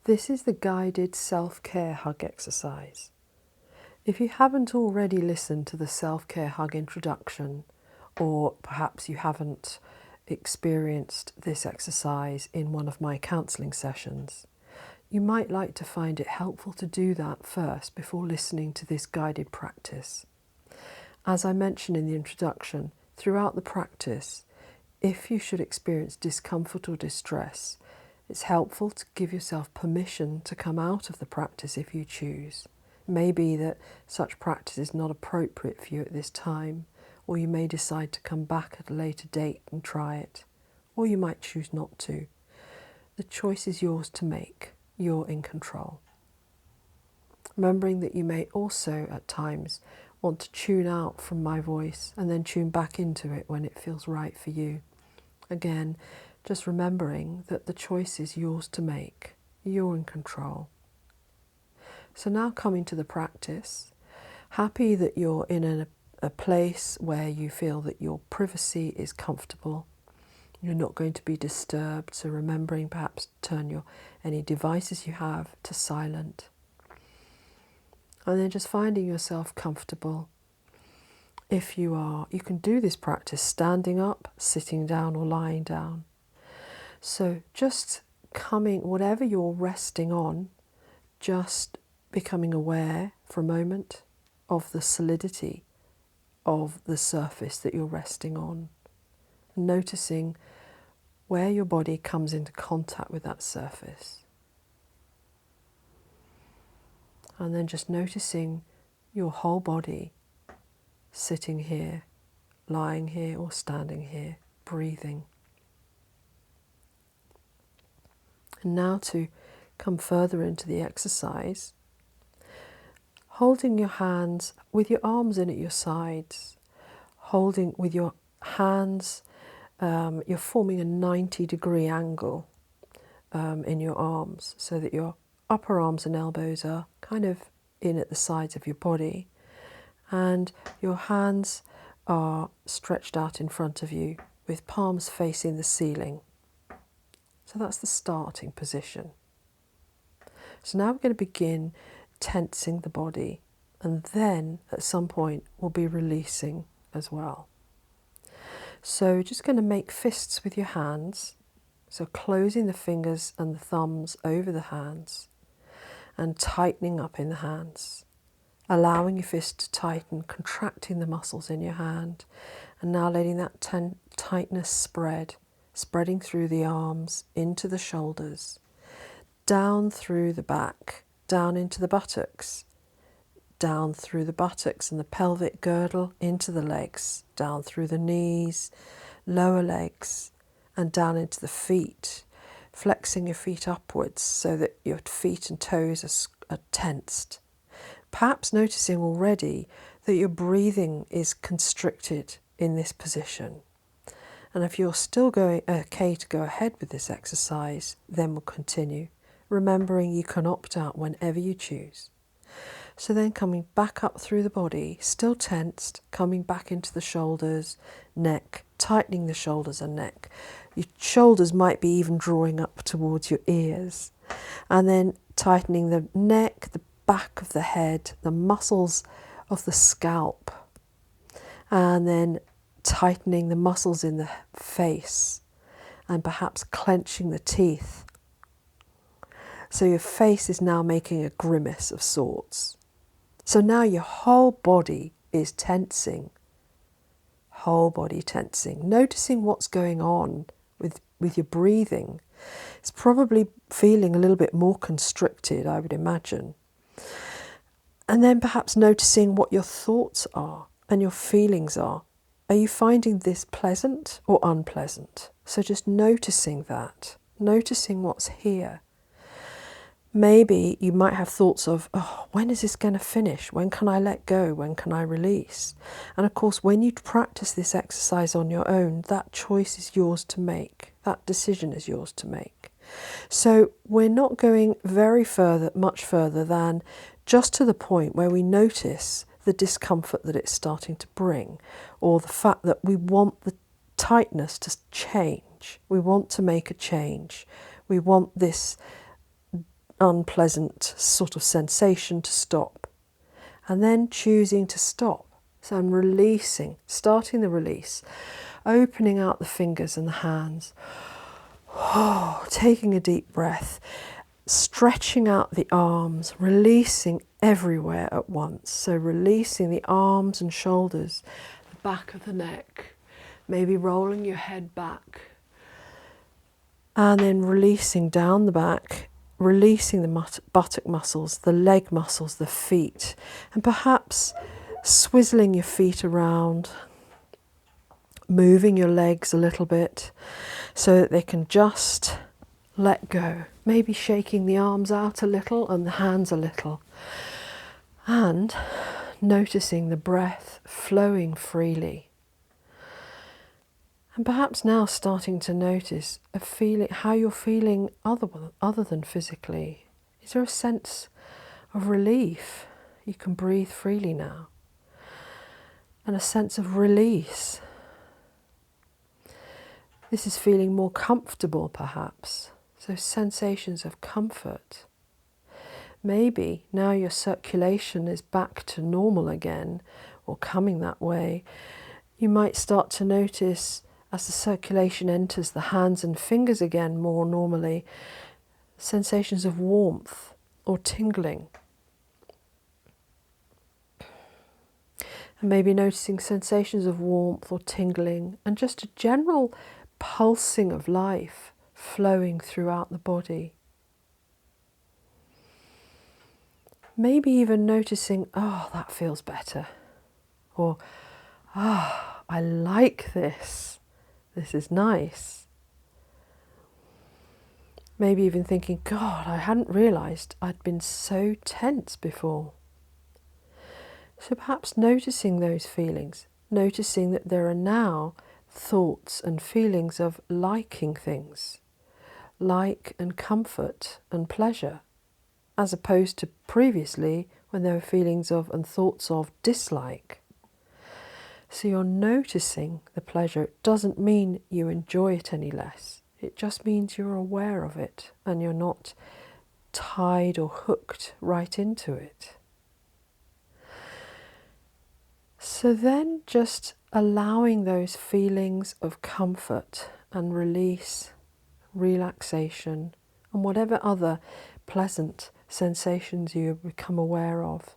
This is the guided self-care hug exercise. If you haven't already listened to the self-care hug introduction, or perhaps you haven't experienced this exercise in one of my counselling sessions, you might like to find it helpful to do that first before listening to this guided practice. As I mentioned in the introduction, throughout the practice, if you should experience discomfort or distress, it's helpful to give yourself permission to come out of the practice if you choose. It may be that such practice is not appropriate for you at this time, or you may decide to come back at a later date and try it, or you might choose not to. The choice is yours to make. You're in control. Remembering that you may also at times want to tune out from my voice and then tune back into it when it feels right for you. Again, just remembering that the choice is yours to make. You're in control. So now coming to the practice, happy that you're in a place where you feel that your privacy is comfortable. You're not going to be disturbed, so remembering perhaps turn any devices you have to silent. And then just finding yourself comfortable. If you are, you can do this practice standing up, sitting down or lying down. So just whatever you're resting on, just becoming aware for a moment of the solidity of the surface that you're resting on. Noticing where your body comes into contact with that surface. And then just noticing your whole body sitting here, lying here or standing here, breathing. And now to come further into the exercise, holding your hands with your arms in at your sides, holding with your hands, you're forming a 90-degree angle in your arms so that your upper arms and elbows are kind of in at the sides of your body, and your hands are stretched out in front of you with palms facing the ceiling. So that's the starting position. So now we're going to begin tensing the body, and then at some point we'll be releasing as well. So just going to make fists with your hands, so closing the fingers and the thumbs over the hands and tightening up in the hands, allowing your fist to tighten, contracting the muscles in your hand, and now letting that tightness spreading through the arms, into the shoulders, down through the back, down into the buttocks, down through the buttocks and the pelvic girdle, into the legs, down through the knees, lower legs, and down into the feet, flexing your feet upwards so that your feet and toes are tensed. Perhaps noticing already that your breathing is constricted in this position. And if you're still okay to go ahead with this exercise, then we'll continue, remembering you can opt out whenever you choose. So then coming back up through the body, still tensed, coming back into the shoulders, neck, tightening the shoulders and neck. Your shoulders might be even drawing up towards your ears. And then tightening the neck, the back of the head, the muscles of the scalp. And then tightening the muscles in the face and perhaps clenching the teeth. So your face is now making a grimace of sorts. So now your whole body is tensing. Whole body tensing. Noticing what's going on with your breathing. It's probably feeling a little bit more constricted, I would imagine. And then perhaps noticing what your thoughts are and your feelings are. Are you finding this pleasant or unpleasant? So just noticing that, noticing what's here. Maybe you might have thoughts of, oh, when is this going to finish? When can I let go? When can I release? And of course, when you practice this exercise on your own, that choice is yours to make. That decision is yours to make. So we're not going much further than just to the point where we notice the discomfort that it's starting to bring, or the fact that we want the tightness to change. We want to make a change. We want this unpleasant sort of sensation to stop. And then choosing to stop. So I'm releasing, starting the release, opening out the fingers and the hands, taking a deep breath, stretching out the arms, releasing everywhere at once. So releasing the arms and shoulders, the back of the neck, maybe rolling your head back, and then releasing down the back, releasing the buttock muscles, the leg muscles, the feet, and perhaps swizzling your feet around, moving your legs a little bit so that they can just let go. Maybe shaking the arms out a little and the hands a little. And noticing the breath flowing freely. And perhaps now starting to notice a feeling, how you're feeling other than physically. Is there a sense of relief? You can breathe freely now. And a sense of release. This is feeling more comfortable perhaps. So sensations of comfort. Maybe now your circulation is back to normal again, or coming that way. You might start to notice as the circulation enters the hands and fingers again more normally, sensations of warmth or tingling. And maybe noticing sensations of warmth or tingling and just a general pulsing of life flowing throughout the body. Maybe even noticing, oh, that feels better. Or, ah, I like this. This is nice. Maybe even thinking, God, I hadn't realised I'd been so tense before. So perhaps noticing those feelings, noticing that there are now thoughts and feelings of liking things, like and comfort and pleasure, as opposed to previously when there were feelings of and thoughts of dislike. So you're noticing the pleasure. It doesn't mean you enjoy it any less. It just means you're aware of it and you're not tied or hooked right into it. So then just allowing those feelings of comfort and release, relaxation, and whatever other pleasant sensations you become aware of,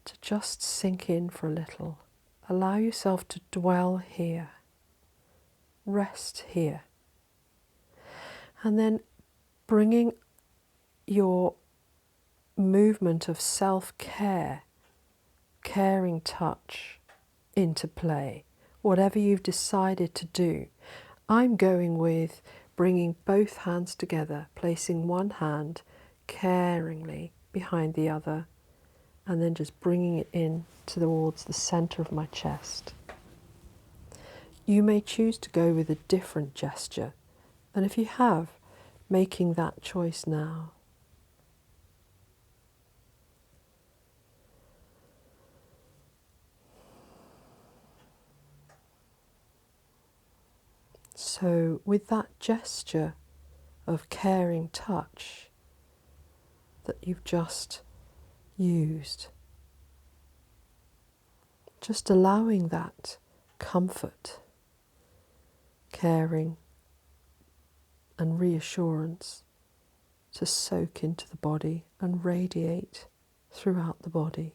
to just sink in for a little. Allow yourself to dwell here, rest here, and then bringing your movement of self-care, caring touch into play, whatever you've decided to do. I'm going with bringing both hands together, placing one hand caringly behind the other, and then just bringing it in towards the center of my chest. You may choose to go with a different gesture, and if you have, making that choice now. So with that gesture of caring touch that you've just used, just allowing that comfort, caring and reassurance to soak into the body and radiate throughout the body.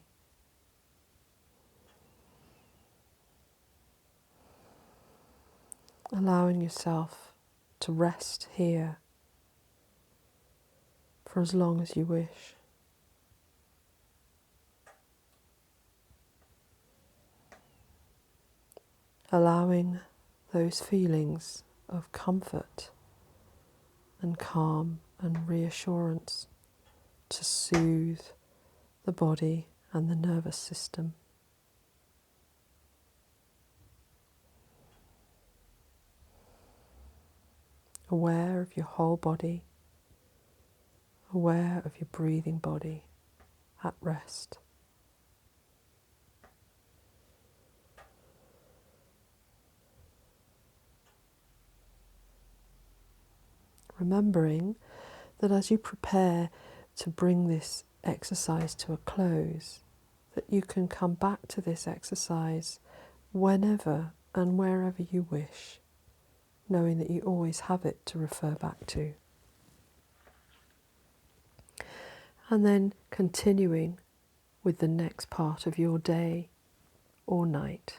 Allowing yourself to rest here for as long as you wish. Allowing those feelings of comfort and calm and reassurance to soothe the body and the nervous system. Aware of your whole body, aware of your breathing body at rest. Remembering that as you prepare to bring this exercise to a close, that you can come back to this exercise whenever and wherever you wish, knowing that you always have it to refer back to. And then continuing with the next part of your day or night.